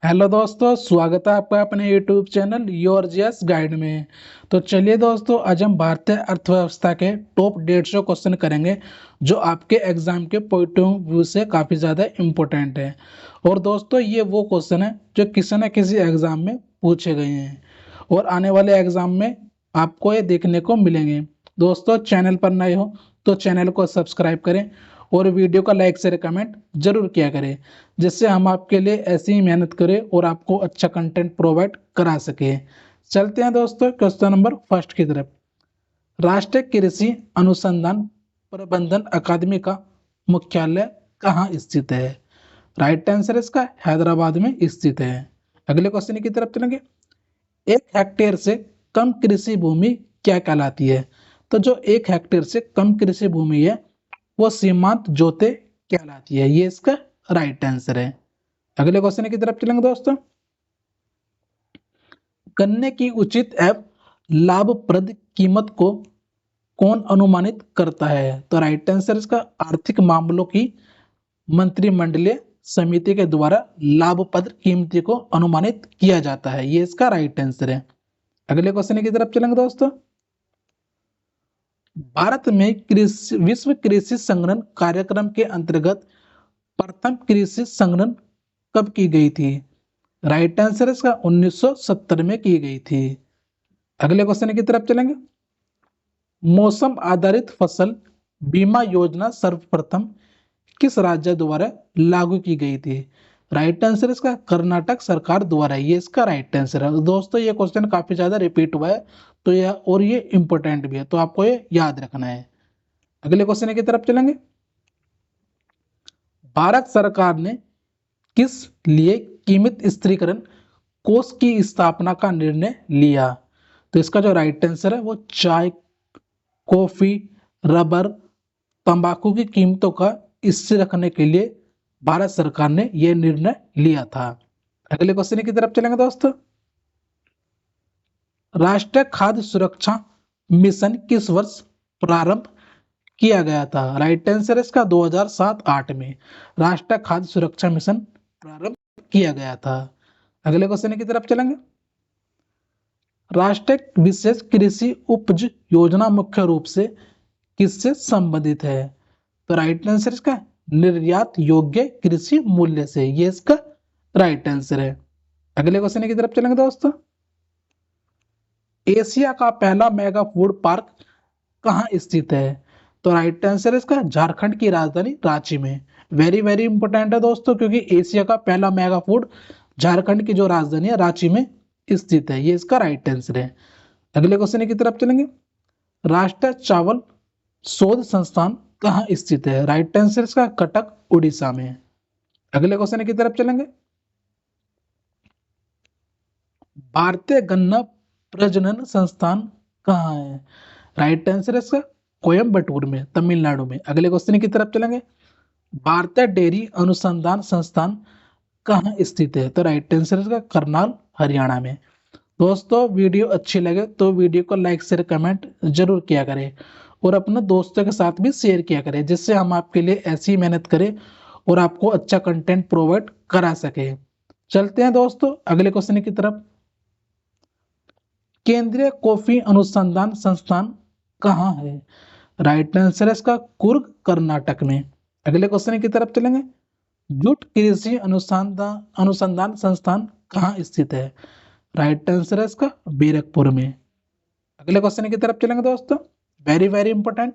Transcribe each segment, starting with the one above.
Hello दोस्तों, स्वागत है आपका अपने YouTube channel your GS guide में। तो चलिए दोस्तों, आज हम भारतीय अर्थव्यवस्था के टॉप 150 क्वेश्चन करेंगे जो आपके एग्जाम के पॉइंट ऑफ व्यू से काफ़ी ज़्यादा इम्पोर्टेंट है। और दोस्तों, ये वो क्वेश्चन है जो किसी न किसी एग्जाम में पूछे गए हैं और आने वाले एग्जाम में आपको ये देखने को मिलेंगे। दोस्तों, चैनल पर नए हो तो चैनल को सब्सक्राइब करें और वीडियो का लाइक से कमेंट जरूर किया करें, जिससे हम आपके लिए ऐसी ही मेहनत करें और आपको अच्छा कंटेंट प्रोवाइड करा सके। चलते हैं दोस्तों क्वेश्चन नंबर फर्स्ट की तरफ। राष्ट्रीय कृषि अनुसंधान प्रबंधन अकादमी का मुख्यालय कहाँ स्थित है? राइट आंसर इसका हैदराबाद में स्थित है। अगले क्वेश्चन की तरफ चलेंगे। एक हेक्टेयर से कम कृषि भूमि क्या कहलाती है? तो जो एक हेक्टेयर से कम कृषि भूमि है वो सीमांत जोते कहलाती है। ये इसका राइट आंसर है। अगले क्वेश्चन की तरफ चलेंगे दोस्तों। गन्ने की उचित एवं लाभप्रद कीमत को कौन अनुमानित करता है? तो राइट आंसर इसका आर्थिक मामलों की मंत्रिमंडलीय समिति के द्वारा लाभप्रद कीमती को अनुमानित किया जाता है। ये इसका राइट आंसर है। अगले क्वेश्चन की तरफ चलेंगे दोस्तों। भारत में कृषि विश्व कृषि संगणन कार्यक्रम के अंतर्गत प्रथम कृषि संगणन कब की गई थी? राइट आंसर इसका 1970 में की गई थी। अगले क्वेश्चन की तरफ चलेंगे। मौसम आधारित फसल बीमा योजना सर्वप्रथम किस राज्य द्वारा लागू की गई थी? राइट आंसर इसका कर्नाटक सरकार द्वारा। ये इसका राइट आंसर है। दोस्तों, ये क्वेश्चन काफी ज्यादा रिपीट हुआ है तो ये इंपॉर्टेंट भी है, तो आपको ये याद रखना है। अगले क्वेश्चन की तरफ चलेंगे। भारत सरकार ने किस लिए कीमत स्थिरीकरण कोष की स्थापना का निर्णय लिया? तो इसका जो राइट आंसर है वो चाय, कॉफी, रबर, तंबाकू की कीमतों का स्थिर रखने के लिए भारत सरकार ने यह निर्णय लिया था। अगले क्वेश्चन की तरफ चलेंगे दोस्तों। राष्ट्रीय खाद्य सुरक्षा मिशन किस वर्ष प्रारंभ किया गया था? राइट आंसर इसका 2007-8 में राष्ट्रीय खाद्य सुरक्षा मिशन प्रारंभ किया गया था। अगले क्वेश्चन की तरफ चलेंगे। राष्ट्रीय विशेष कृषि उपज योजना मुख्य रूप से किससे संबंधित है? तो राइट आंसर इसका निर्यात योग्य कृषि मूल्य से। ये इसका राइट आंसर है। अगले क्वेश्चन की तरफ चलेंगे दोस्तों। एशिया का पहला मेगा फूड पार्क कहाँ स्थित है? तो राइट आंसर इसका झारखंड की राजधानी रांची में। वेरी वेरी इंपॉर्टेंट है दोस्तों, क्योंकि एशिया का पहला मेगा फूड झारखंड की जो राजधानी है रांची में स्थित है। ये इसका राइट आंसर है। अगले क्वेश्चन की तरफ चलेंगे। राष्ट्रीय चावल शोध संस्थान कहाँ स्थित है? राइट आंसर इसका कटक उड़ीसा में। अगले क्वेश्चन की तरफ चलेंगे। भारतीय गन्ना प्रजनन संस्थान कहाँ है? राइट आंसर इसका कोयम्बटूर में, तमिलनाडु में। अगले क्वेश्चन की तरफ चलेंगे। भारतीय डेयरी अनुसंधान संस्थान कहाँ स्थित है? तो राइट आंसर इसका करनाल, हरियाणा में। दोस्तों, वीडियो अच्छी लगे तो वीडियो को लाइक शेयर कमेंट जरूर किया करें और अपने दोस्तों के साथ भी शेयर किया करें, जिससे हम आपके लिए ऐसी मेहनत करें और आपको अच्छा कंटेंट प्रोवाइड करा सके। चलते हैं दोस्तों अगले क्वेश्चन की तरफ। केंद्रीय कॉफी अनुसंधान संस्थान कहाँ है? राइट आंसर है इसका कुर्ग, कर्नाटक में। अगले क्वेश्चन की तरफ चलेंगे। जूट कृषि अनुसंधान अनुसंधान संस्थान कहाँ स्थित है? राइट आंसर है इसका बैरकपुर में। अगले क्वेश्चन की तरफ चलेंगे दोस्तों। Very very important.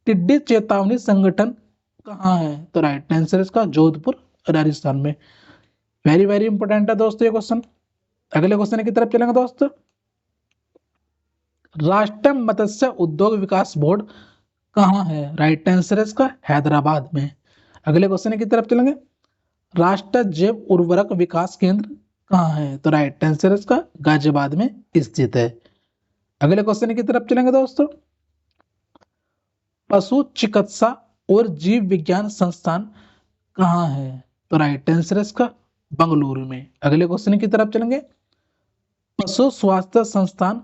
टिड्डी चेतावनी संगठन कहाँ है? तो राइट आंसर इसका जोधपुर, राजस्थान में। वेरी वेरी इंपॉर्टेंट है दोस्तों ये क्वेश्चन। अगले क्वेश्चन की तरफ चलेंगे दोस्तों। राष्ट्रीय मत्स्य उद्योग विकास बोर्ड कहाँ है? राइट आंसर है इसका हैदराबाद में। अगले क्वेश्चन की तरफ चलेंगे। राष्ट्रीय जैव उर्वरक विकास केंद्र कहाँ है? तो राइट आंसर इसका गाजियाबाद में स्थित है। अगले क्वेश्चन की तरफ चलेंगे दोस्तों। पशु चिकित्सा और जीव विज्ञान संस्थान कहाँ है? तो राइट आंसर इसका बंगलुरु में। अगले क्वेश्चन की तरफ चलेंगे। पशु स्वास्थ्य संस्थान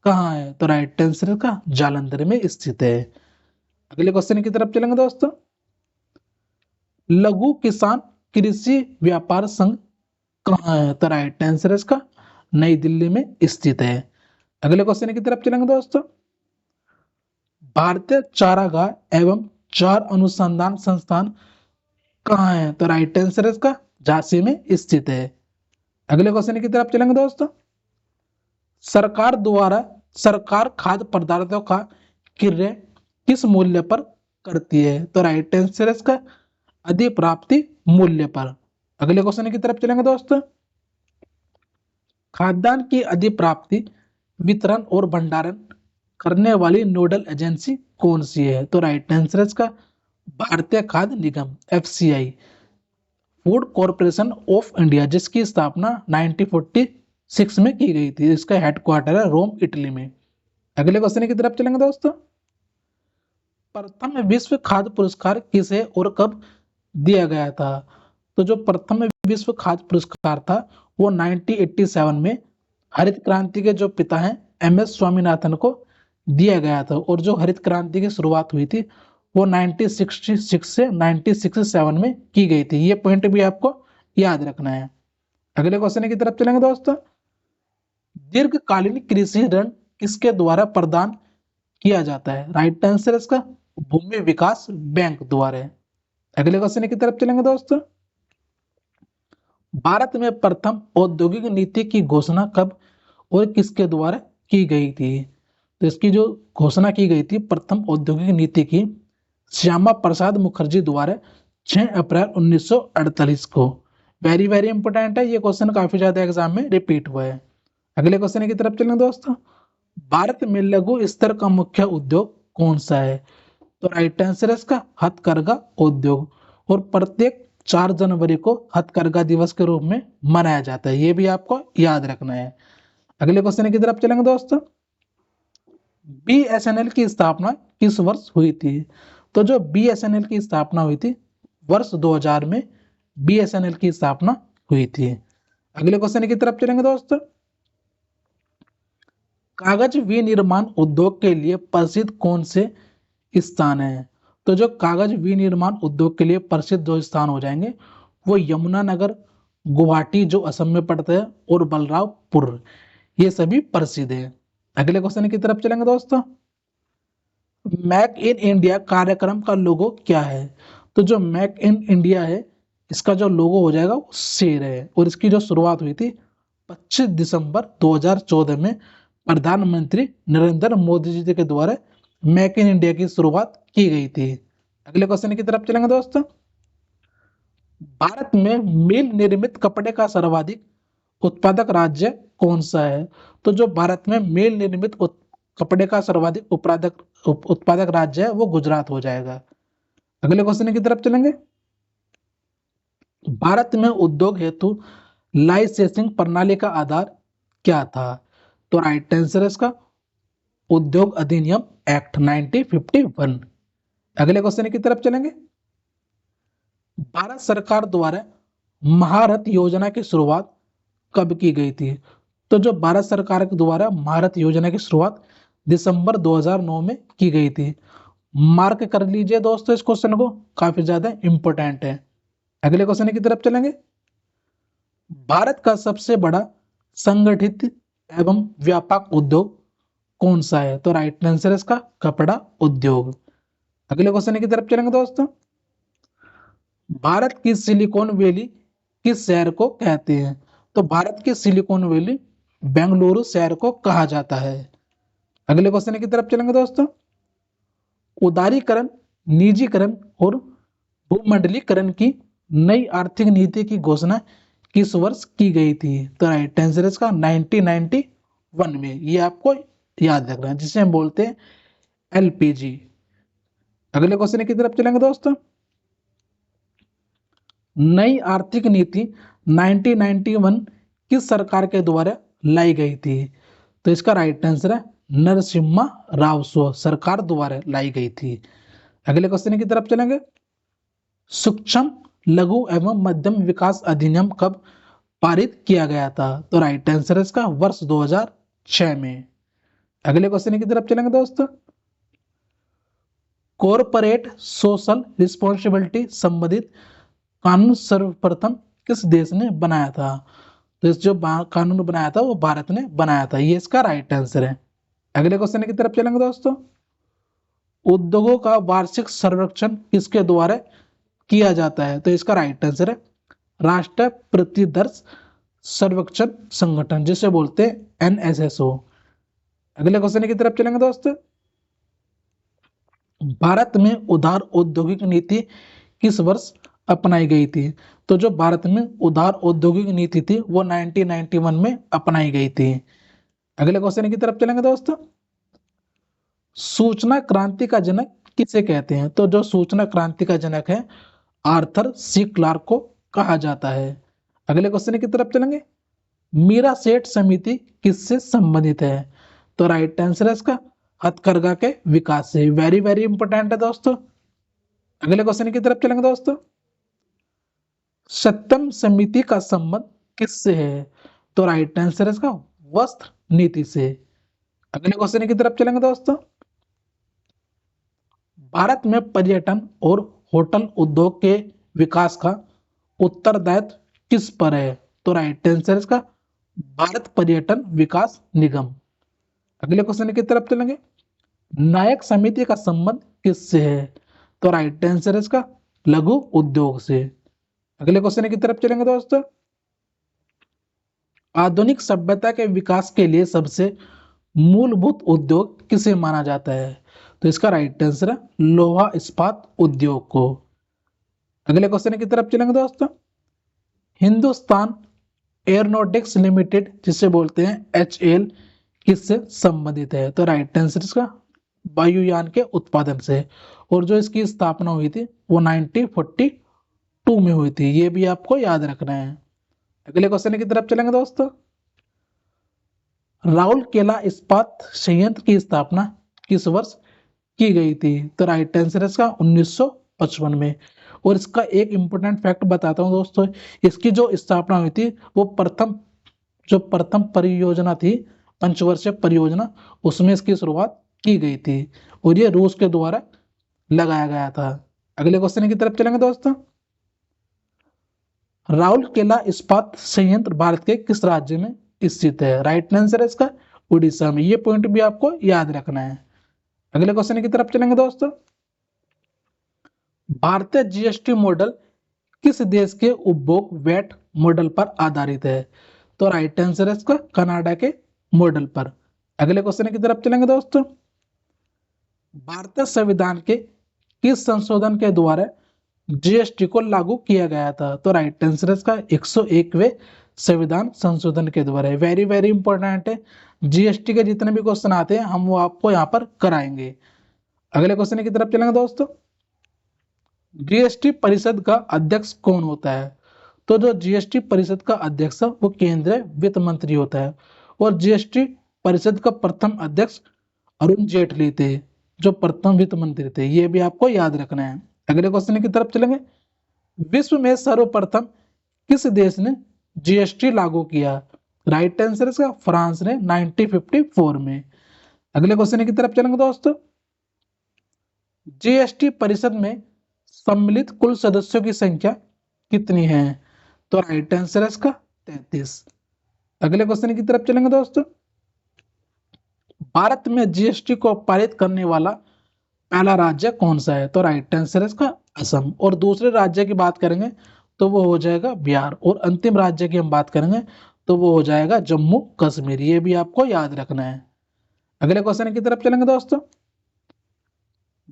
कहाँ है? तो राइट आंसर का जालंधर में स्थित है। अगले क्वेश्चन की तरफ चलेंगे दोस्तों। लघु किसान कृषि व्यापार संघ कहाँ है? तो राइट आंसर इसका नई दिल्ली में स्थित है। अगले क्वेश्चन की तरफ चलेंगे दोस्तों। भारतीय चारागाह एवं चार अनुसंधान संस्थान कहाँ है? तो राइट आंसर इसका झांसी में स्थित है। अगले क्वेश्चन की तरफ चलेंगे दोस्तों। सरकार द्वारा सरकार खाद्य पदार्थों का क्रय किस मूल्य पर करती है? तो राइट आंसर इसका अधिप्राप्ति मूल्य पर। अगले क्वेश्चन की तरफ चलेंगे दोस्तों। खाद्यान्न की अधिप्राप्ति वितरण और भंडारण करने वाली नोडल एजेंसी कौन सी है? तो राइट आंसर इसका भारतीय खाद्य निगम FCI, food corporation of India, जिसकी स्थापना 1946 में की गई थी। इसका हेडक्वार्टर है रोम, इटली में। अगले क्वेश्चन की तरफ चलेंगे दोस्तों। प्रथम विश्व खाद्य पुरस्कार किसे और कब दिया गया था? तो जो प्रथम विश्व खाद्य पुरस्कार था वो 1987 में हरित क्रांति के जो पिता हैं एमएस स्वामीनाथन को दिया गया था। और जो हरित क्रांति की शुरुआत हुई थी वो 1966 से 1967 में की गई थी। ये पॉइंट भी आपको याद रखना है। अगले क्वेश्चन की तरफ चलेंगे दोस्तों। दीर्घकालीन कृषि ऋण किसके द्वारा प्रदान किया जाता है? राइट आंसर इसका भूमि विकास बैंक द्वारा। अगले क्वेश्चन की तरफ चलेंगे दोस्तों। भारत में प्रथम औद्योगिक नीति की घोषणा कब और किसके द्वारा की गई थी? तो इसकी जो घोषणा की गई थी प्रथम औद्योगिक नीति की श्यामा प्रसाद मुखर्जी द्वारा 6 अप्रैल 1948 को। वेरी वेरी इंपोर्टेंट है, ये क्वेश्चन काफी ज्यादा एग्जाम में रिपीट हुआ है। अगले क्वेश्चन की तरफ चलेंगे दोस्तों। भारत में लघु स्तर का मुख्य उद्योग कौन सा है? तो राइट आंसर है इसका हथकरघा उद्योग। और प्रत्येक 4 जनवरी को हथकरघा दिवस के रूप में मनाया जाता है। ये भी आपको याद रखना है। अगले क्वेश्चन की तरफ चलेंगे दोस्तों। बीएसएनएल की स्थापना किस वर्ष हुई थी? तो जो बीएसएनएल की स्थापना हुई थी वर्ष 2000 में बीएसएनएल की स्थापना हुई थी। अगले क्वेश्चन की तरफ चलेंगे दोस्तों। कागज विनिर्माण उद्योग के लिए प्रसिद्ध कौन से स्थान है? तो जो कागज विनिर्माण उद्योग के लिए प्रसिद्ध जो स्थान हो जाएंगे वो यमुनानगर, गुवाहाटी जो असम में पड़ता है, और बलरामपुर, ये सभी प्रसिद्ध है। अगले क्वेश्चन की तरफ चलेंगे दोस्तों। मेक इन इंडिया कार्यक्रम का लोगो क्या है? तो जो मेक इन इंडिया है इसका जो लोगो हो जाएगा वो शेर है। और इसकी जो शुरुआत हुई थी 25 दिसंबर 2014 में प्रधानमंत्री नरेंद्र मोदी जी के द्वारा मेक इन इंडिया की शुरुआत की गई थी। अगले क्वेश्चन की तरफ चलेंगे दोस्तों। भारत में मिल निर्मित कपड़े का सर्वाधिक उत्पादक राज्य कौन सा है? तो जो भारत में मिल निर्मित कपड़े का सर्वाधिक उत्पादक राज्य है वो गुजरात हो जाएगा। अगले क्वेश्चन की तरफ चलेंगे। भारत में उद्योग हेतु लाइसेंसिंग प्रणाली का आधार क्या था? तो राइट आंसर है इसका उद्योग अधिनियम एक्ट 1951। अगले क्वेश्चन की तरफ चलेंगे। भारत सरकार द्वारा महारथ योजना की शुरुआत कब की गई थी? तो जो भारत सरकार के द्वारा महारथ योजना की शुरुआत दिसंबर 2009 में की गई थी। मार्क कर लीजिए दोस्तों इस क्वेश्चन को, काफी ज्यादा इंपॉर्टेंट है। अगले क्वेश्चन की तरफ चलेंगे। भारत का सबसे बड़ा संगठित एवं व्यापक उद्योग कौन सा है? तो राइट आंसर है इसका कपड़ा उद्योग। अगले क्वेश्चन की तरफ चलेंगे दोस्तों। भारत की सिलिकॉन वैली किस शहर को कहते हैं? तो भारत की सिलिकॉन वैली बेंगलुरु शहर को कहा जाता है। अगले क्वेश्चन की तरफ चलेंगे दोस्तों। उदारीकरण, निजीकरण और भूमंडलीकरण की नई आर्थिक नीति की घोषणा किस वर्ष की गई थी? तो राइट आंसर इसका 1991 में। ये आपको याद रखना है, जिसे हम बोलते हैं एलपीजी। अगले क्वेश्चन की तरफ चलेंगे दोस्तों। नई आर्थिक नीति 1991 किस सरकार के द्वारा लाई गई थी? तो इसका राइट आंसर है नरसिम्हा राव सरकार द्वारा लाई गई थी। अगले क्वेश्चन की तरफ चलेंगे। सूक्ष्म लघु एवं मध्यम विकास अधिनियम कब पारित किया गया था? तो राइट आंसर है इसका वर्ष 2006 में। अगले क्वेश्चन की तरफ चलेंगे दोस्तों। कॉरपोरेट सोशल रिस्पॉन्सिबिलिटी संबंधित कानून सर्वप्रथम किस देश ने बनाया था? तो इस जो कानून बनाया था वो भारत ने बनाया था, ये इसका राइट आंसर है। अगले क्वेश्चन की तरफ चलेंगे दोस्तों। उद्योगों का वार्षिक सर्वेक्षण किसके द्वारा किया जाता है? तो इसका राइट आंसर है राष्ट्रीय प्रतिदर्श सर्वेक्षण संगठन, जिसे बोलते हैं NSSO। अगले क्वेश्चन की तरफ चलेंगे दोस्तों। भारत में उदार औद्योगिक नीति किस वर्ष अपनाई गई थी? तो जो भारत में उदार औद्योगिक नीति थी वो 1991 में अपनाई गई थी। अगले क्वेश्चन की तरफ चलेंगे दोस्तों। सूचना क्रांति का जनक किसे कहते हैं? तो जो सूचना क्रांति का जनक है आर्थर सी क्लार्क को कहा जाता है। अगले क्वेश्चन की तरफ चलेंगे। मीरा सेठ समिति किससे संबंधित है? तो राइट आंसर है इसका हथकरघा के विकास से। वेरी वेरी इंपॉर्टेंट है दोस्तों। अगले क्वेश्चन की तरफ चलेंगे दोस्तों। सत्यम समिति का संबंध किससे है? तो राइट आंसर है इसका वस्त्र नीति से। अगले क्वेश्चन की तरफ चलेंगे दोस्तों। भारत में पर्यटन और होटल उद्योग के विकास का उत्तरदायित्व किस पर है? तो राइट आंसर इसका भारत पर्यटन विकास निगम। अगले क्वेश्चन की तरफ चलेंगे। नायक समिति का संबंध किससे है? तो राइट आंसर इसका लघु उद्योग से। अगले क्वेश्चन की तरफ चलेंगे दोस्तों। आधुनिक सभ्यता के विकास के लिए सबसे मूलभूत उद्योग किसे माना जाता है? तो इसका राइट आंसर है लोहा इस्पात उद्योग को। अगले क्वेश्चन की तरफ चलेंगे दोस्तों। हिंदुस्तान एयरोनॉटिक्स लिमिटेड जिसे बोलते हैं HAL किससे संबंधित है? तो राइट आंसर इसका वायुयान के उत्पादन से। और जो इसकी स्थापना हुई थी वो 1942 में हुई थी, ये भी आपको याद रखना है। अगले क्वेश्चन की तरफ चलेंगे दोस्तों। राउरकेला इस्पात संयंत्र की स्थापना किस वर्ष की गई थी? तो राइट आंसर इसका 1955 में। और इसका एक इंपॉर्टेंट फैक्ट बताता हूं दोस्तों। इसकी जो स्थापना हुई थी वो प्रथम परियोजना थी, पंचवर्षीय परियोजना, उसमें इसकी शुरुआत की गई थी और ये रूस के द्वारा लगाया गया था। अगले क्वेश्चन की तरफ चलेंगे दोस्तों। राउरकेला इस्पात संयंत्र भारत के किस राज्य में स्थित है? राइट आंसर है इसका उड़ीसा में। ये पॉइंट भी आपको याद रखना है। अगले क्वेश्चन की तरफ चलेंगे दोस्तों। भारतीय GST मॉडल किस देश के उपभोग वैट मॉडल पर आधारित है? तो राइट आंसर है इसका कनाडा के मॉडल पर। अगले क्वेश्चन की तरफ चलेंगे दोस्तों। भारतीय संविधान के किस संशोधन के द्वारा GST को लागू किया गया था? तो राइट आंसर है इसका 101वें संविधान संशोधन के द्वारा। वेरी वेरी इंपॉर्टेंट है। GST के जितने भी क्वेश्चन आते हैं हम वो आपको यहाँ पर कराएंगे। अगले क्वेश्चन की तरफ चलेंगे दोस्तों। GST परिषद का अध्यक्ष कौन होता है? तो जो GST परिषद का अध्यक्ष है वो केंद्रीय वित्त मंत्री होता है। और GST परिषद का प्रथम अध्यक्ष अरुण जेटली थे, जो प्रथम वित्त मंत्री थे। ये भी आपको याद रखना है। अगले क्वेश्चन की तरफ चलेंगे। विश्व में सर्वप्रथम किस देश ने GST लागू किया? राइट आंसर इसका फ्रांस ने 1954 में। अगले क्वेश्चन की तरफ चलेंगे दोस्तों। GST परिषद में सम्मिलित कुल सदस्यों की संख्या कितनी है? तो राइट आंसर है इसका 33। अगले क्वेश्चन की तरफ चलेंगे दोस्तों। भारत में GST को पारित करने वाला पहला राज्य कौन सा है? तो राइट आंसर है इसका असम। और दूसरे राज्य की बात करेंगे तो वो हो जाएगा बिहार। और अंतिम राज्य की हम बात करेंगे तो वो हो जाएगा जम्मू कश्मीर। ये भी आपको याद रखना है। अगले क्वेश्चन की तरफ चलेंगे दोस्तों।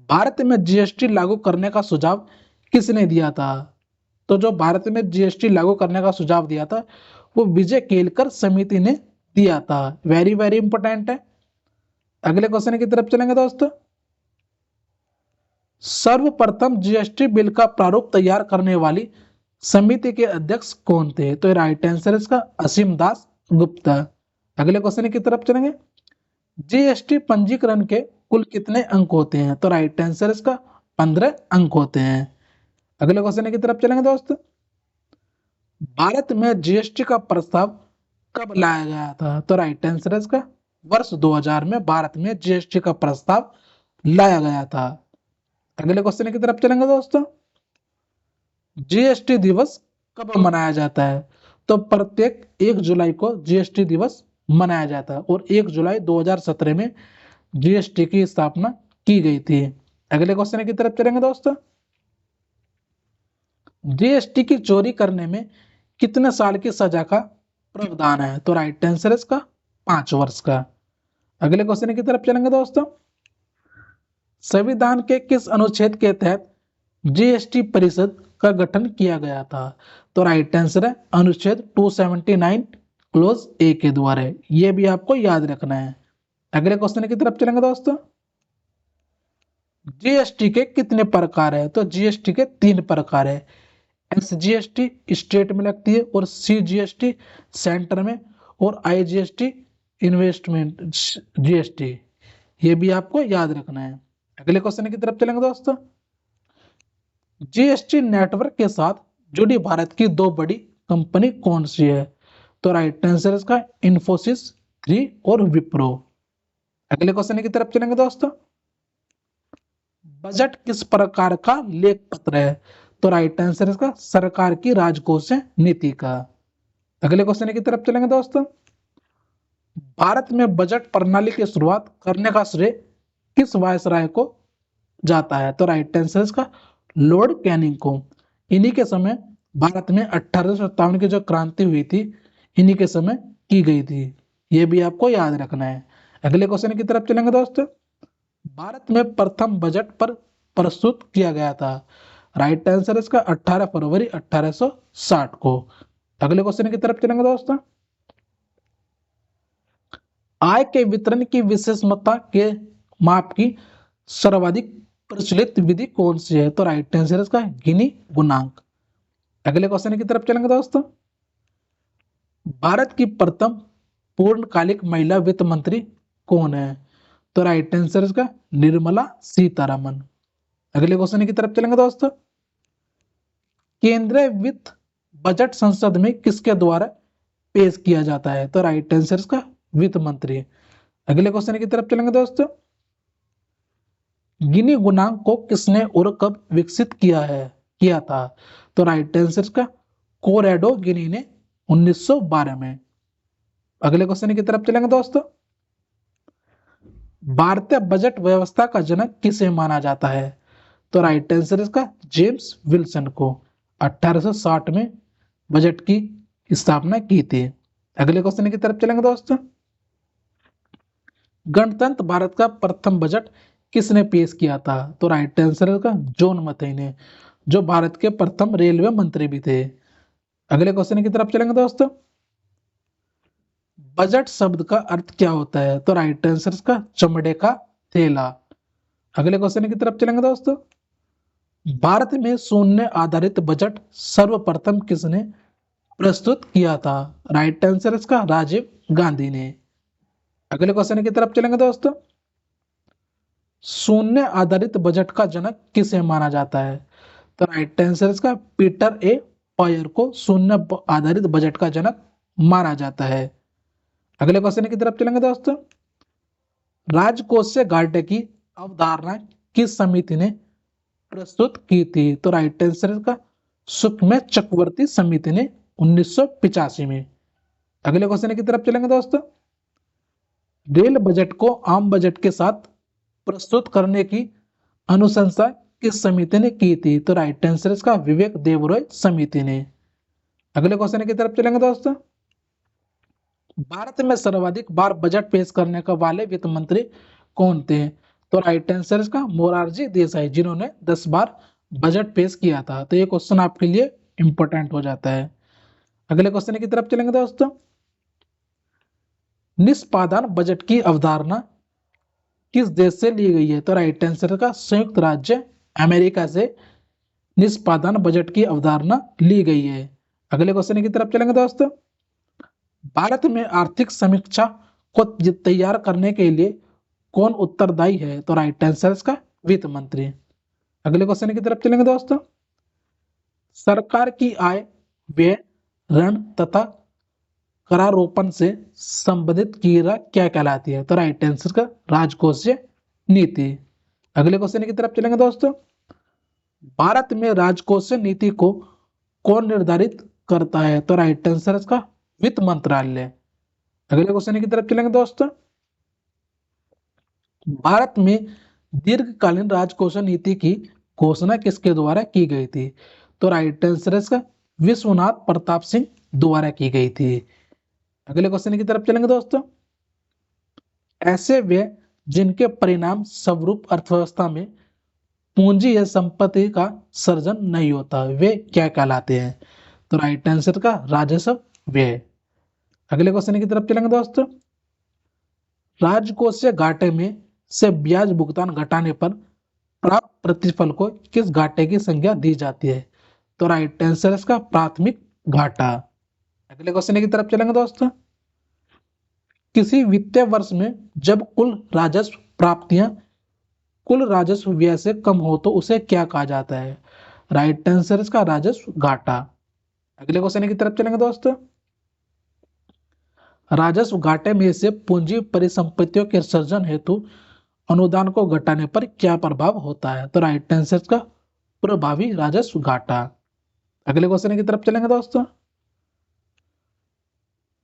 भारत में GST लागू करने का सुझाव किसने दिया था? तो जो भारत में GST लागू करने का सुझाव दिया था वो विजय केलकर समिति ने दिया था। वेरी वेरी इंपॉर्टेंट है। अगले क्वेश्चन की तरफ चलेंगे दोस्तों। सर्वप्रथम GST बिल का प्रारूप तैयार करने वाली समिति के अध्यक्ष कौन थे? तो राइट आंसर इसका असीम दास गुप्ता। अगले क्वेश्चन की तरफ चलेंगे। GST पंजीकरण के कुल कितने अंक होते हैं? तो राइट आंसर इसका 15 अंक होते हैं। अगले क्वेश्चन की तरफ चलेंगे दोस्तों। भारत में GST का प्रस्ताव कब लाया गया था? तो राइट आंसर इसका वर्ष 2000 में भारत में GST का प्रस्ताव लाया गया था। अगले क्वेश्चन की तरफ चलेंगे दोस्तों। GST दिवस कब मनाया जाता है? तो प्रत्येक 1 जुलाई को जीएसटी दिवस मनाया जाता है और 1 जुलाई 2017 में जीएसटी की स्थापना की गई थी। अगले क्वेश्चन की तरफ चलेंगे दोस्तों। जीएसटी की चोरी करने में कितने साल की सजा का प्रावधान है? तो राइट आंसर इसका 5 वर्ष का। अगले क्वेश्चन की तरफ चलेंगे दोस्तों। संविधान के किस अनुच्छेद के तहत जीएसटी परिषद का गठन किया गया था? तो राइट आंसर है अनुच्छेद 279 क्लोज ए के द्वारा। यह भी आपको याद रखना है। अगले क्वेश्चन की तरफ चलेंगे दोस्तों। जीएसटी के कितने प्रकार है? तो जीएसटी के 3 प्रकार है। एसजीएसटी स्टेट में लगती है और सीजीएसटी सेंटर में और आईजीएसटी इन्वेस्टमेंट जीएसटी। ये भी आपको याद रखना है। अगले क्वेश्चन की तरफ चलेंगे दोस्तों। जीएसटी नेटवर्क के साथ जुड़ी भारत की 2 बड़ी कंपनी कौन सी है? तो राइट आंसर इसका इन्फोसिस 3 और विप्रो। अगले क्वेश्चन की तरफ चलेंगे दोस्तों। बजट किस प्रकार का लेख पत्र है? तो राइट आंसर इसका सरकार की राजकोषीय नीति का। अगले क्वेश्चन की तरफ चलेंगे दोस्तों। भारत में बजट प्रणाली की शुरुआत करने का श्रेय किस वायसराय को जाता है? तो राइट आंसर इसका लॉर्ड कैनिंग को। इन्हीं के समय भारत में 1857 की जो क्रांति हुई थी, इन्हीं के समय की गई थी। ये भी आपको याद रखना है। अगले क्वेश्चन की तरफ चलेंगे दोस्तों। भारत में प्रथम बजट पर प्रस्तुत किया गया था। राइट आंसर इसका 18 फरवरी 1860 को। अगले क्वेश्चन की तरफ चलेंगे दोस्तों। आय के वितरण की विशेषता के माप की सर्वाधिक प्रचलित विधि कौन सी है? तो राइट आंसर इसका गिनी गुणांक। अगले क्वेश्चन की तरफ चलेंगे दोस्तों। भारत की प्रथम पूर्णकालिक महिला वित्त मंत्री कौन है? तो राइट आंसर इसका निर्मला सीतारमन। अगले क्वेश्चन की तरफ चलेंगे दोस्तों। केंद्रीय वित्त बजट संसद में किसके द्वारा पेश किया जाता है? तो राइट आंसर इसका वित्त मंत्री। अगले क्वेश्चन की तरफ चलेंगे दोस्तों। गिनी गुणांक को किसने और कब विकसित किया था? तो राइट आंसर इसका कोरेडो गिनी ने 1912 में। अगले क्वेश्चन की तरफ चलेंगे दोस्तों। भारतीय बजट व्यवस्था का जनक किसे माना जाता है? तो राइट आंसर इसका जेम्स विल्सन को। 1860 में बजट की स्थापना की थी। अगले क्वेश्चन की तरफ चलेंगे दोस्तों। गणतंत्र भारत का प्रथम बजट किसने पेश किया था? तो राइट आंसर इसका जॉन मथाई ने, जो भारत के प्रथम रेलवे मंत्री भी थे। अगले क्वेश्चन की तरफ चलेंगे दोस्तों। बजट शब्द का अर्थ क्या होता है? तो राइट आंसर इसका चमड़े का थैला। अगले क्वेश्चन की तरफ चलेंगे दोस्तों। भारत में शून्य आधारित बजट सर्वप्रथम किसने प्रस्तुत किया था? राइट आंसर इसका राजीव गांधी ने। अगले क्वेश्चन की तरफ चलेंगे दोस्तों। शून्य आधारित बजट का जनक किसे माना जाता है? तो राइट आंसर इसका पीटर ए पॉयर को शून्य आधारित बजट का जनक माना जाता है। अगले क्वेश्चन की तरफ चलेंगे दोस्तों। राजकोषीय घाटे की अवधारणा किस समिति ने प्रस्तुत की थी? तो राइट आंसर इसका सुखमय चक्रवर्ती समिति ने 1985 में। अगले क्वेश्चन की तरफ चलेंगे दोस्तों। रेल बजट को आम बजट के साथ प्रस्तुत करने की अनुशंसा किस समिति ने की थी? तो राइट आंसर इसका विवेक देबरॉय समिति ने। अगले क्वेश्चन की तरफ चलेंगे दोस्तों। भारत में सर्वाधिक बार बजट पेश करने का वाले वित्त मंत्री कौन थे? तो राइट आंसर इसका मोरारजी देसाई, जिन्होंने 10 बार बजट पेश किया था। तो ये क्वेश्चन आपके लिए इंपॉर्टेंट हो जाता है। अगले क्वेश्चन की तरफ चलेंगे दोस्तों। निष्पादन बजट की अवधारणा किस देश से ली गई है? तो राइट आंसर का संयुक्त राज्य अमेरिका से निष्पादन बजट की अवधारणा ली गई है। अगले क्वेश्चन की तरफ चलेंगे दोस्तों। भारत में आर्थिक समीक्षा को तैयार करने के लिए कौन उत्तरदायी है? तो राइट आंसर इसका वित्त मंत्री। अगले क्वेश्चन की तरफ चलेंगे दोस्तों। सरकार की आय, व्यय, ऋण तथा करारोपण से संबंधित क्रिया क्या कहलाती है? तो राइट आंसर का राजकोषीय नीति। अगले क्वेश्चन की तरफ चलेंगे दोस्तों। भारत में राजकोषीय नीति को कौन निर्धारित करता है? तो राइट आंसर इसका वित्त मंत्रालय। अगले क्वेश्चन की तरफ चलेंगे दोस्तों। भारत में दीर्घकालीन राजकोषीय नीति की घोषणा किसके द्वारा की गई थी? तो राइट आंसर इसका विश्वनाथ प्रताप सिंह द्वारा की गई थी। अगले क्वेश्चन की तरफ चलेंगे दोस्तों। ऐसे व्यय जिनके परिणाम स्वरूप अर्थव्यवस्था में पूंजी या संपत्ति का सृजन नहीं होता, वे क्या कहलाते हैं? तो राइट आंसर का राजस्व व्यय। अगले क्वेश्चन की तरफ चलेंगे दोस्तों। राजकोषीय घाटे में से ब्याज भुगतान घटाने पर प्राप्त प्रतिफल को किस घाटे की संज्ञा दी जाती है? तो राइट आंसर इसका प्राथमिक घाटा। अगले क्वेश्चन की तरफ चलेंगे दोस्तों। किसी वित्तीय वर्ष में जब कुल राजस्व प्राप्तियां कुल राजस्व व्यय से कम हो तो उसे क्या कहा जाता है? राइट आंसर इसका राजस्व घाटा। अगले क्वेश्चन की तरफ चलेंगे दोस्तों। राजस्व घाटे में से पूंजी परिसंपत्तियों के सृजन हेतु अनुदान को घटाने पर क्या प्रभाव होता है? तो राइट आंसर इसका प्रभावी राजस्व घाटा। अगले क्वेश्चन की तरफ चलेंगे दोस्तों।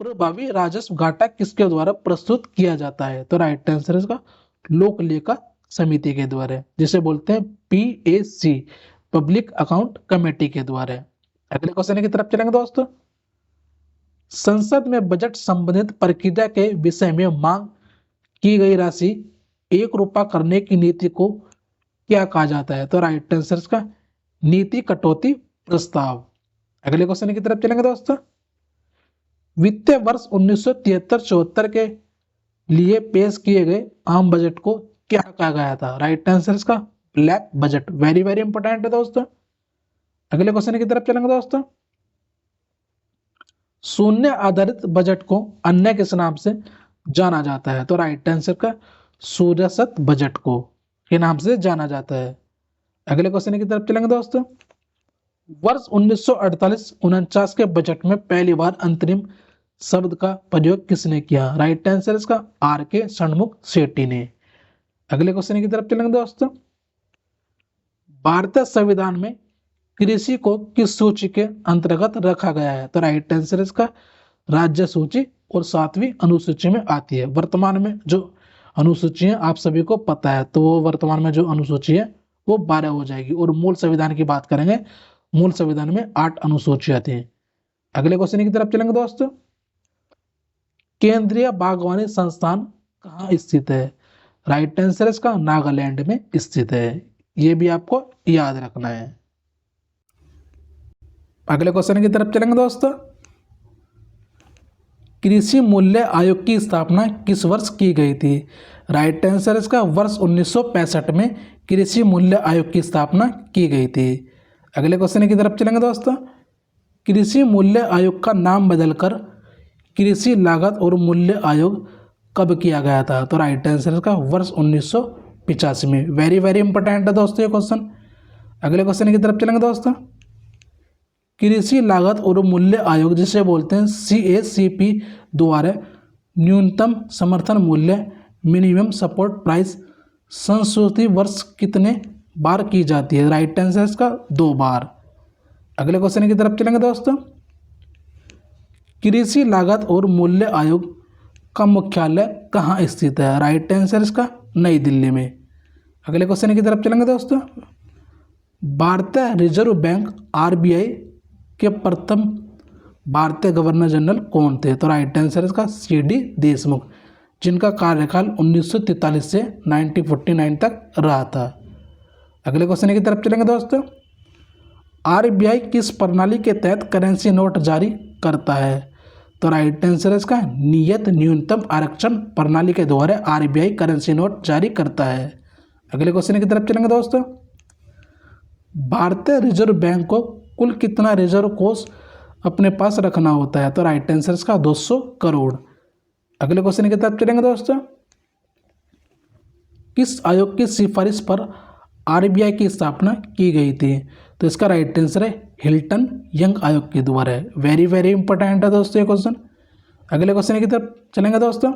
प्रभावी राजस्व घाटा किसके द्वारा प्रस्तुत किया जाता है? तो राइट आंसर इसका लोक लेखा समिति के द्वारा, जिसे बोलते हैं PAC, पब्लिक अकाउंट कमेटी के द्वारा। अगले क्वेश्चन की तरफ चलेंगे दोस्तों। संसद में बजट संबंधित प्रक्रिया के विषय में मांग की गई राशि ₹1 करने की नीति को क्या कहा जाता है? तो राइट आंसर इसका नीति कटौती प्रस्ताव। अगले क्वेश्चन की तरफ चलेंगे दोस्तों। वित्तीय वर्ष 1973-74 के लिए पेश किए गए आम बजट को क्या कहा गया था? राइट आंसर इसका black budget. Very very important है दोस्तों। अगले क्वेश्चन की तरफ चलेंगे दोस्तों। शून्य आधारित बजट को अन्य किस नाम से जाना जाता है? तो राइट आंसर का सूर्यसत बजट को के नाम से जाना जाता है। अगले क्वेश्चन की तरफ चलेंगे दोस्तों। वर्ष 1948-49 के बजट में पहली बार अंतरिम शब्द का प्रयोग किसने किया? राइट आंसर इसका RK षणमुख शेट्टी ने। अगले क्वेश्चन की तरफ चलेंगे दोस्तों। भारतीय संविधान में कृषि को किस सूची के अंतर्गत रखा गया है? तो राइट आंसर इसका राज्य सूची और 7वीं अनुसूची में आती है। वर्तमान में जो अनुसूची है आप सभी को पता है, तो वो वर्तमान में जो अनुसूची है वो 12 हो जाएगी। और मूल संविधान की बात करेंगे, मूल संविधान में 8 अनुसूचियां थी। अगले क्वेश्चन की तरफ चलेंगे दोस्तों। केंद्रीय बागवानी संस्थान कहाँ स्थित है? राइट आंसर इसका नागालैंड में स्थित है। ये भी आपको याद रखना है। अगले क्वेश्चन की तरफ चलेंगे दोस्तों। कृषि मूल्य आयोग की स्थापना किस वर्ष की गई थी? राइट आंसर इसका वर्ष 1965 में कृषि मूल्य आयोग की स्थापना की गई थी। अगले क्वेश्चन की तरफ चलेंगे दोस्तों। कृषि मूल्य आयोग का नाम बदलकर कृषि लागत और मूल्य आयोग कब किया गया था? तो राइट आंसर इसका वर्ष 1985 में। वेरी वेरी इंपॉर्टेंट है दोस्तों ये क्वेश्चन। अगले क्वेश्चन की तरफ चलेंगे दोस्तों। कृषि लागत और मूल्य आयोग, जिसे बोलते हैं CACP, द्वारा न्यूनतम समर्थन मूल्य मिनिमम सपोर्ट प्राइस संशोधित वर्ष कितने बार की जाती है? राइट आंसर इसका 2 बार। अगले क्वेश्चन की तरफ चलेंगे दोस्तों। कृषि लागत और मूल्य आयोग का मुख्यालय कहाँ स्थित है? राइट आंसर इसका नई दिल्ली में। अगले क्वेश्चन की तरफ चलेंगे दोस्तों। भारतीय रिजर्व बैंक RBI के प्रथम भारतीय गवर्नर जनरल कौन थे? तो राइट आंसर इसका CD देशमुख, जिनका कार्यकाल 1943 से 1949 तक रहा था। अगले क्वेश्चन की तरफ चलेंगे दोस्तों। RBI किस प्रणाली के तहत करेंसी नोट जारी करता है? तो राइट आंसर इसका नियत न्यूनतम आरक्षण प्रणाली के द्वारा RBI करेंसी नोट जारी करता है। अगले क्वेश्चन की तरफ चलेंगे दोस्तों। भारतीय रिजर्व बैंक को कुल कितना रिजर्व कोष अपने पास रखना होता है? तो राइट आंसर इसका 200 करोड़। अगले क्वेश्चन की तरफ चलेंगे दोस्तों। किस आयोग की सिफारिश पर RBI की स्थापना की गई थी? तो इसका राइट आंसर है हिल्टन यंग आयोग के द्वारा है। वेरी वेरी इंपॉर्टेंट है दोस्तों ये क्वेश्चन। अगले क्वेश्चन की तरफ चलेंगे दोस्तों।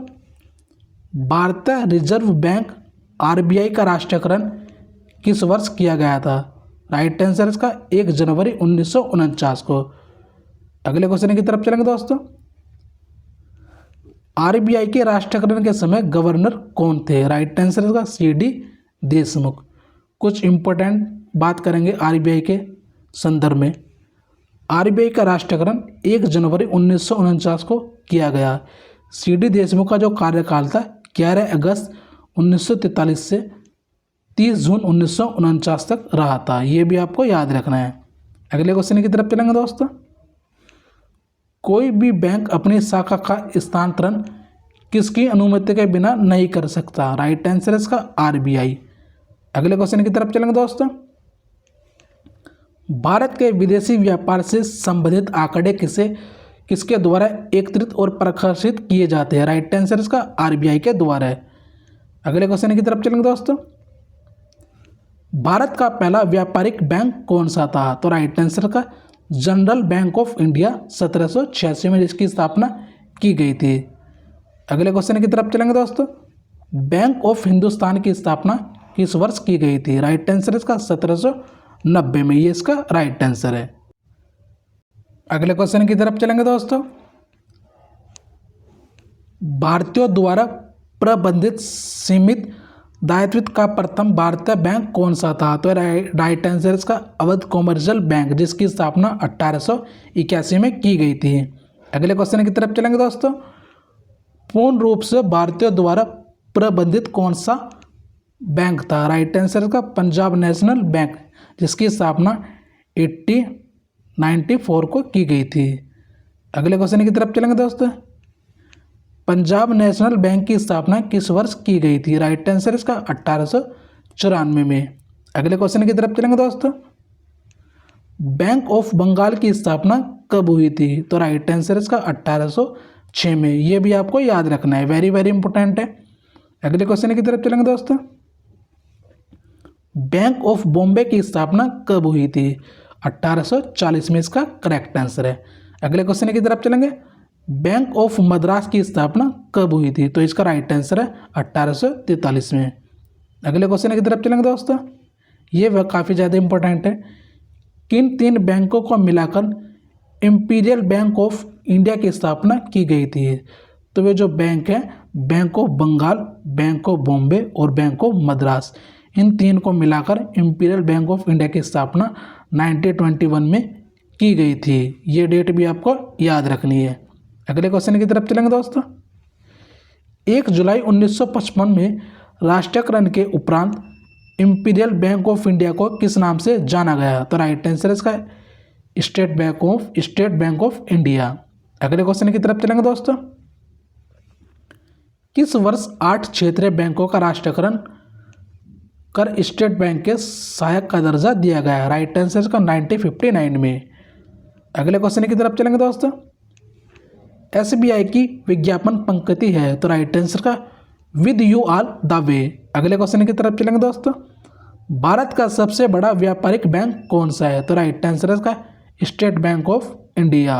भारतीय रिजर्व बैंक RBI का राष्ट्रीयकरण किस वर्ष किया गया था? राइट आंसर इसका 1 जनवरी 1949 को। अगले क्वेश्चन की तरफ चलेंगे दोस्तों। आरबीआई के राष्ट्रीयकरण के समय गवर्नर कौन थे? राइट आंसर इसका सीडी देशमुख। कुछ इंपॉर्टेंट बात करेंगे आरबीआई के संदर्भ में। आरबीआई का राष्ट्रीयकरण 1 जनवरी 1949 को किया गया। सीडी देशमुख का जो कार्यकाल था 11 अगस्त 1943 से 30 जून 1949 तक रहा था। ये भी आपको याद रखना है। अगले क्वेश्चन की तरफ चलेंगे दोस्तों। कोई भी बैंक अपनी शाखा का स्थानांतरण किसकी अनुमति के बिना नहीं कर सकता? राइट आंसर इसका आरबीआई। अगले क्वेश्चन की तरफ चलेंगे दोस्तों। भारत के विदेशी व्यापार से संबंधित आंकड़े किसके द्वारा एकत्रित और प्रकाशित किए जाते हैं? राइट आंसर इसका आरबीआई के द्वारा है। अगले क्वेश्चन की तरफ चलेंगे दोस्तों। भारत का पहला व्यापारिक बैंक कौन सा था? तो राइट आंसर का जनरल बैंक ऑफ इंडिया 1786 में जिसकी स्थापना की गई थी। अगले क्वेश्चन की तरफ चलेंगे दोस्तों। बैंक ऑफ हिंदुस्तान की स्थापना किस वर्ष की गई थी? राइट आंसर इसका 1790 में। ये इसका राइट आंसर है। अगले क्वेश्चन की तरफ चलेंगे दोस्तों। भारतीयों द्वारा प्रबंधित सीमित दायित्व का प्रथम भारतीय बैंक कौन सा था? तो राइट आंसर इसका अवध कॉमर्शियल बैंक जिसकी स्थापना 1881 में की गई थी। अगले क्वेश्चन की तरफ चलेंगे दोस्तों। पूर्ण रूप से भारतीयों द्वारा प्रबंधित कौन सा बैंक था? राइट आंसर इसका पंजाब नेशनल बैंक जिसकी स्थापना 1894 को की गई थी। अगले क्वेश्चन की तरफ चलेंगे दोस्तों। पंजाब नेशनल बैंक की स्थापना किस वर्ष की गई थी? राइट आंसर इसका 1894 में। अगले क्वेश्चन की तरफ चलेंगे दोस्तों। बैंक ऑफ बंगाल की स्थापना कब हुई थी? तो राइट आंसर इसका 1806 में। ये भी आपको याद रखना है, वेरी वेरी इंपॉर्टेंट है। अगले क्वेश्चन की तरफ चलेंगे दोस्तों। बैंक ऑफ बॉम्बे की स्थापना कब हुई थी? 1840 में इसका करेक्ट आंसर है। अगले क्वेश्चन की तरफ चलेंगे। बैंक ऑफ मद्रास की स्थापना कब हुई थी? तो इसका राइट आंसर है 1843 में। अगले क्वेश्चन की तरफ चलेंगे दोस्तों। ये वह काफ़ी ज़्यादा इंपॉर्टेंट है। किन 3 बैंकों को मिलाकर इंपीरियल बैंक ऑफ इंडिया की स्थापना की गई थी? तो वे जो बैंक है bank of Bengal, bank of Bombay और बैंक ऑफ मद्रास, इन 3 को मिलाकर इंपीरियल बैंक ऑफ इंडिया की स्थापना 1921 में की गई थी। ये डेट भी आपको याद रखनी है। अगले क्वेश्चन की तरफ चलेंगे दोस्तों। 1 जुलाई 1955 में राष्ट्रीयकरण के उपरांत इंपीरियल बैंक ऑफ इंडिया को किस नाम से जाना गया? तो राइट आंसर इसका स्टेट बैंक ऑफ इंडिया। अगले क्वेश्चन की तरफ चलेंगे दोस्तों। किस वर्ष 8 क्षेत्रीय बैंकों का राष्ट्रीयकरण कर स्टेट बैंक के सहायक का दर्जा दिया गया? राइट आंसर का 1959 में। अगले क्वेश्चन की तरफ चलेंगे दोस्तों। एसबीआई की विज्ञापन पंक्ति है? तो राइट आंसर का with you all the way. अगले क्वेश्चन की तरफ चलेंगे दोस्तों। भारत का सबसे बड़ा व्यापारिक बैंक कौन सा है? तो राइट आंसर इसका स्टेट बैंक ऑफ इंडिया।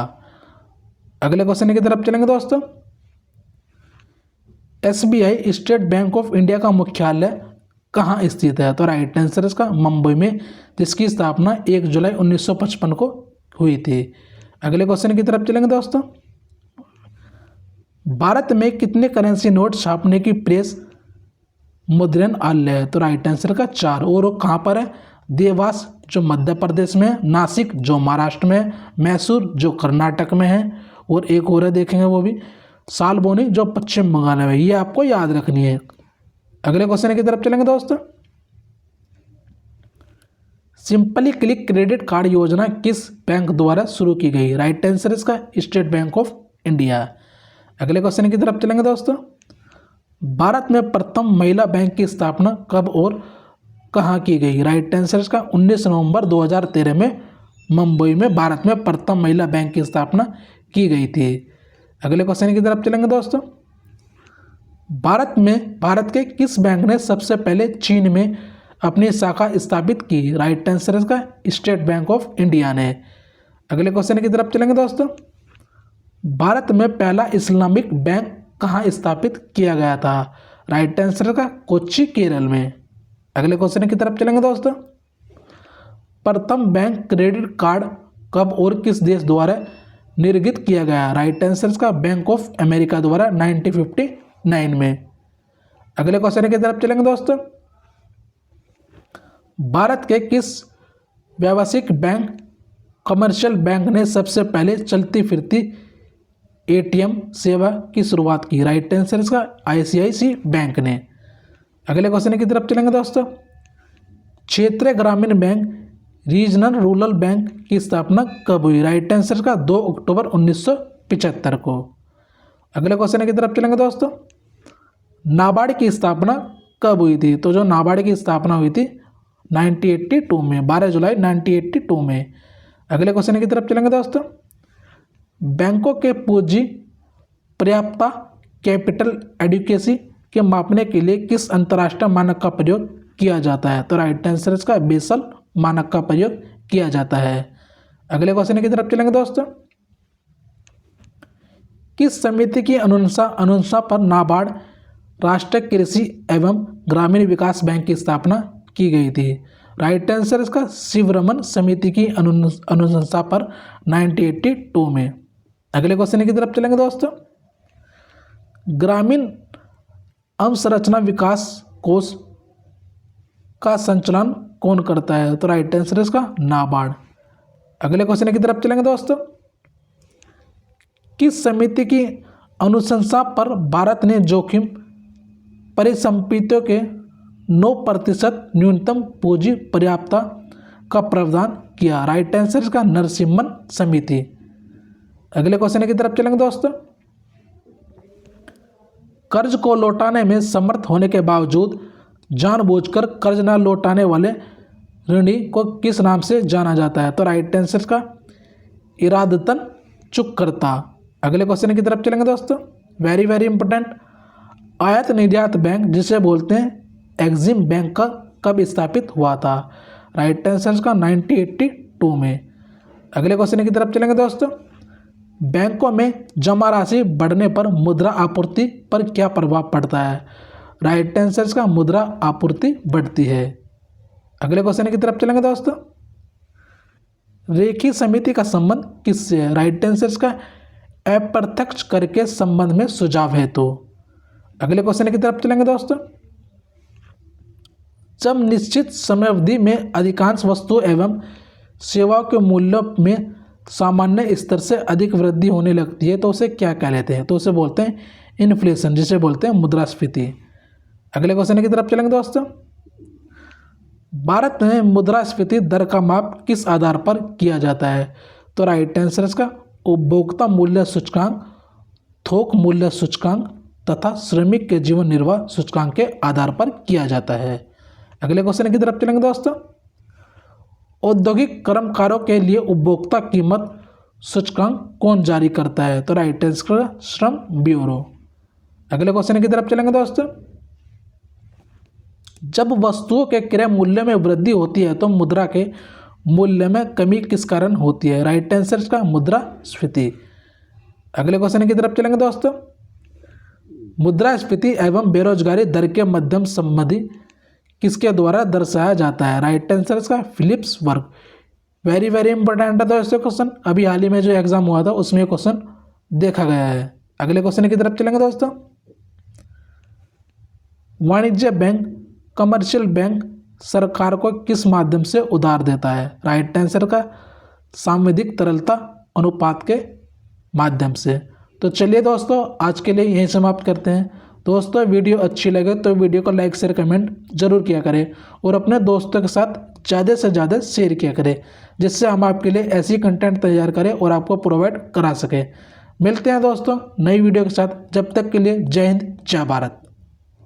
अगले क्वेश्चन की तरफ चलेंगे दोस्तों। SBI state bank of India का मुख्यालय कहाँ स्थित है? तो राइट आंसर इसका मुंबई में जिसकी स्थापना 1 जुलाई 1955 को हुई थी। अगले क्वेश्चन की तरफ चलेंगे दोस्तों। भारत में कितने करेंसी नोट छापने की प्रेस मुद्रणालय है? तो राइट आंसर का 4। और वो कहाँ पर है? देवास जो मध्य प्रदेश में है, नासिक जो महाराष्ट्र में है, मैसूर जो कर्नाटक में है, और एक और है देखेंगे वो भी सालबोनी जो पश्चिम बंगाल में है। ये आपको याद रखनी है। अगले क्वेश्चन की तरफ चलेंगे दोस्तों। सिंपली क्लिक क्रेडिट कार्ड योजना किस बैंक द्वारा शुरू की गई? राइट आंसर इसका स्टेट बैंक ऑफ इंडिया। अगले क्वेश्चन की तरफ चलेंगे दोस्तों। भारत में प्रथम महिला बैंक की स्थापना कब और कहाँ की गई? राइट आंसर इसका 19 नवंबर 2013 में मुंबई में भारत में प्रथम महिला बैंक की स्थापना की गई थी। अगले क्वेश्चन की तरफ चलेंगे दोस्तों। भारत के किस बैंक ने सबसे पहले चीन में अपनी शाखा स्थापित की? राइट आंसर इसका स्टेट बैंक ऑफ इंडिया ने। अगले क्वेश्चन की तरफ चलेंगे दोस्तों। भारत में पहला इस्लामिक बैंक कहाँ स्थापित किया गया था? राइट आंसर का कोच्चि केरल में। अगले क्वेश्चन की तरफ चलेंगे दोस्तों। प्रथम बैंक क्रेडिट कार्ड कब और किस देश द्वारा निर्गत किया गया? राइट आंसर का बैंक ऑफ अमेरिका द्वारा 1959 में। अगले क्वेश्चन की तरफ चलेंगे दोस्तों। भारत के किस व्यावसायिक बैंक कमर्शियल बैंक ने सबसे पहले चलती फिरती एटीएम सेवा की शुरुआत की? राइट आंसर इसका आईसीआईसी बैंक ने। अगले क्वेश्चन की तरफ चलेंगे दोस्तों। क्षेत्रीय ग्रामीण बैंक रीजनल रूरल बैंक की स्थापना कब हुई? राइट आंसर का 2 अक्टूबर 1975 को। अगले क्वेश्चन की तरफ चलेंगे दोस्तों। नाबार्ड की स्थापना कब हुई थी? तो जो नाबार्ड की स्थापना हुई थी 1982 में, 12 जुलाई 1982 में। अगले क्वेश्चन की तरफ चलेंगे दोस्तों। बैंकों के पूंजी पर्याप्तता कैपिटल एडिक्वेसी के मापने के लिए किस अंतर्राष्ट्रीय मानक का प्रयोग किया जाता है? तो राइट आंसर इसका बेसल मानक का प्रयोग किया जाता है। अगले क्वेश्चन की तरफ चलेंगे दोस्तों। किस समिति की अनुशंसा पर नाबार्ड राष्ट्रीय कृषि एवं ग्रामीण विकास बैंक की स्थापना की गई थी? राइट आंसर इसका शिवरमन समिति की अनुशंसा पर 1982 में। अगले क्वेश्चन की तरफ चलेंगे दोस्तों। ग्रामीण अवसंरचना विकास कोष का संचालन कौन करता है? तो राइट आंसर इसका नाबार्ड। अगले क्वेश्चन की तरफ चलेंगे दोस्तों। किस समिति की अनुशंसा पर भारत ने जोखिम परिसंपत्तियों के 9% न्यूनतम पूंजी पर्याप्तता का प्रावधान किया? राइट आंसर इसका नरसिम्हन समिति। अगले क्वेश्चन की तरफ चलेंगे दोस्तों। कर्ज को लौटाने में समर्थ होने के बावजूद जानबूझकर कर्ज न लौटाने वाले ऋणी को किस नाम से जाना जाता है? तो राइट आंसर का इरादतन चूककर्ता। अगले क्वेश्चन की तरफ चलेंगे दोस्तों। Very very important. आयात निर्यात बैंक जिसे बोलते हैं एग्जिम बैंक का कब स्थापित हुआ था? राइट आंसर का 1982 में। अगले क्वेश्चन की तरफ चलेंगे दोस्तों। बैंकों में जमा राशि बढ़ने पर मुद्रा आपूर्ति पर क्या प्रभाव पड़ता है? राइट आंसर का मुद्रा आपूर्ति बढ़ती है। अगले क्वेश्चन की तरफ चलेंगे दोस्तों। रेखीय समिति का संबंध किससे है? राइट आंसर का अप्रत्यक्ष कर के संबंध में सुझाव है। तो अगले क्वेश्चन की तरफ चलेंगे दोस्तों। जब निश्चित समय अवधि में अधिकांश वस्तुओं एवं सेवाओं के मूल्यों में सामान्य स्तर से अधिक वृद्धि होने लगती है तो उसे क्या कह लेते हैं? तो उसे बोलते हैं इन्फ्लेशन, जिसे बोलते हैं मुद्रास्फीति। अगले क्वेश्चन की तरफ चलेंगे दोस्तों। भारत में मुद्रास्फीति दर का माप किस आधार पर किया जाता है? तो राइट आंसर इसका उपभोक्ता मूल्य सूचकांक, थोक मूल्य सूचकांक तथा श्रमिक के जीवन निर्वाह सूचकांक के आधार पर किया जाता है। अगले क्वेश्चन की तरफ चलेंगे दोस्तों। औद्योगिक कर्मकारों के लिए उपभोक्ता कीमत सूचकांक कौन जारी करता है? तो राइट आंसर श्रम ब्यूरो। अगले क्वेश्चन की तरफ चलेंगे दोस्तों। जब वस्तुओं के क्रय मूल्य में वृद्धि होती है तो मुद्रा के मूल्य में कमी किस कारण होती है? राइट आंसर का मुद्रास्फीति। अगले क्वेश्चन की तरफ चलेंगे दोस्तों। मुद्रास्फीति एवं बेरोजगारी दर के मध्यम संबंधी किसके द्वारा दर्शाया जाता है? राइट आंसर इसका फिलिप्स वर्ग। वेरी वेरी इंपॉर्टेंट है दोस्तों क्वेश्चन। अभी हाल ही में जो एग्जाम हुआ था उसमें क्वेश्चन देखा गया है। अगले क्वेश्चन की तरफ चलेंगे दोस्तों। वाणिज्य बैंक कमर्शियल बैंक सरकार को किस माध्यम से उधार देता है? राइट आंसर का सांविधिक तरलता अनुपात के माध्यम से। तो चलिए दोस्तों आज के लिए यहीं समाप्त करते हैं। दोस्तों वीडियो अच्छी लगे तो वीडियो को लाइक शेयर कमेंट जरूर किया करें और अपने दोस्तों के साथ ज़्यादा से ज़्यादा शेयर किया करें, जिससे हम आपके लिए ऐसी कंटेंट तैयार करें और आपको प्रोवाइड करा सकें। मिलते हैं दोस्तों नई वीडियो के साथ। जब तक के लिए जय हिंद जय भारत।